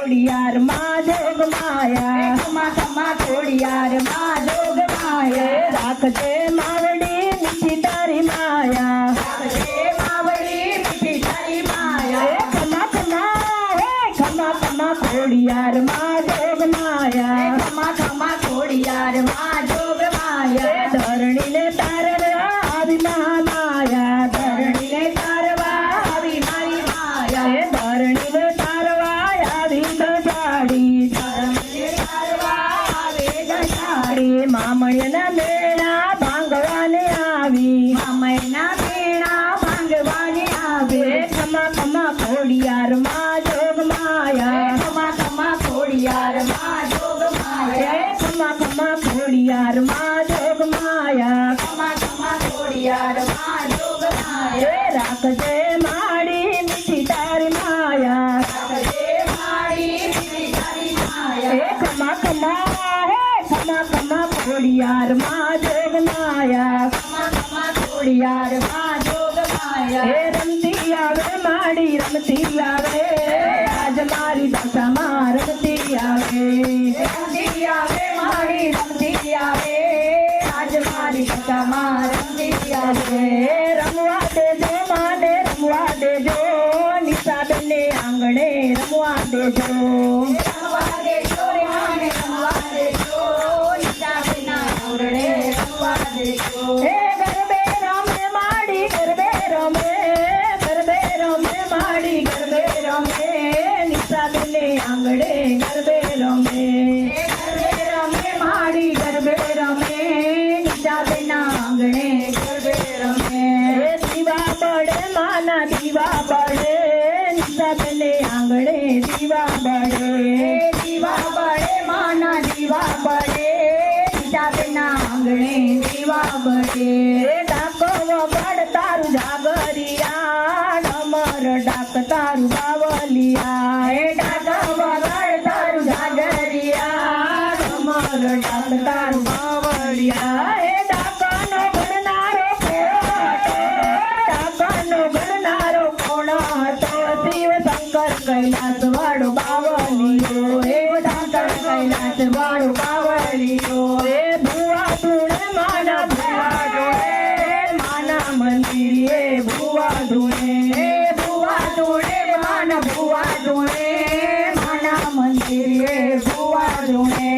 ખોડિયાર માં જોગ માયા, ખમા ખમા ખોડિયાર માં જોગ માયા, રાખજે માવડી મીઠી તારી માયા, રાખજે માવડી મીઠી તારી માયા, ખમા ખમા ખોડિયાર માં જોગ માયા, ખમા ખમા ખોડિયાર માં જોગ માયા, ધરણીને તારવા આવી મહામાયા, ધરણીને તારવા આવી મારી માયા, ધરણીને તારવા આવી દજાડી, ધરણીને તારવા આવે દશાડી, મામણિયાના મેળા ભાંગવાને આવી, મામયના મેળા ભાંગવાને આવે, ખમા ખમા ખોડિયાર માં જોગ માયા, ખમા ખમા ખોડિયાર માં જોગ માયા, ખમા ખમા ખોડિયાર માં જોગ માયા, ખમા ખમા ખોડિયાર માં જોગ માયા, રાખજે માડી મીઠી તારી માયા, રાખજે મારી મીઠી તારી માયા, ખમા ખમા ખોડિયાર માં જોગ માયા, ખમા ખમા ખોડિયાર માં જોગ માયા, રમતી આવે માડી રમતી આવે, આજ મારી દશામાં રમતી આવે, રમતી આવે મારી રમતી આવે, આજ મારી દશામાં રમતી આવે, રમવા દેજો માને રમવા દેજો, નિશાબેને આંગણે રમવા દેજો, રમવા દેજો રે માને રમવા દેજો, નિશાબેના આંગણે રમવા દેજો, ગરબે રમે માડી ગરબે રમે, ગરબે રમે માડી ગરબે રમે, નિશાબેને આંગણે ગરબે રમે, ગરબે રમે માડી ગરબે રમે, નિશાબેના આંગણે ગરબે રમે, દીવા બળે માના દીવા બળે, નિશાબેને આંગણે દીવા બળે, દીવા બળે માના દીવા બળે, નિશાબેના આંગણે દીવા બળે, ડાકો વગડ તારું જાગરિયા, ડમર ડાક તારું બાવલિયા, ડાકા વગર તારું જાગરિયા, ડમર ડાક તારું બાવલિયા, ડાકાનો ગણનારો કોણ હતો, ડાકાનો ગણનારો કોણ હતો, શિવ શંકર કૈલાસ વાળો બાવલિયો, શંકર કૈલાસ વાળો બાવલિયો, ભુવા ધૂણે માના ભુવા ધૂણે, માના મંદિરે ભુવા ધૂણે, ભુવા ધૂણે માના ભુવા ધૂણે, માના મંદિરે ભુવા ધૂણે,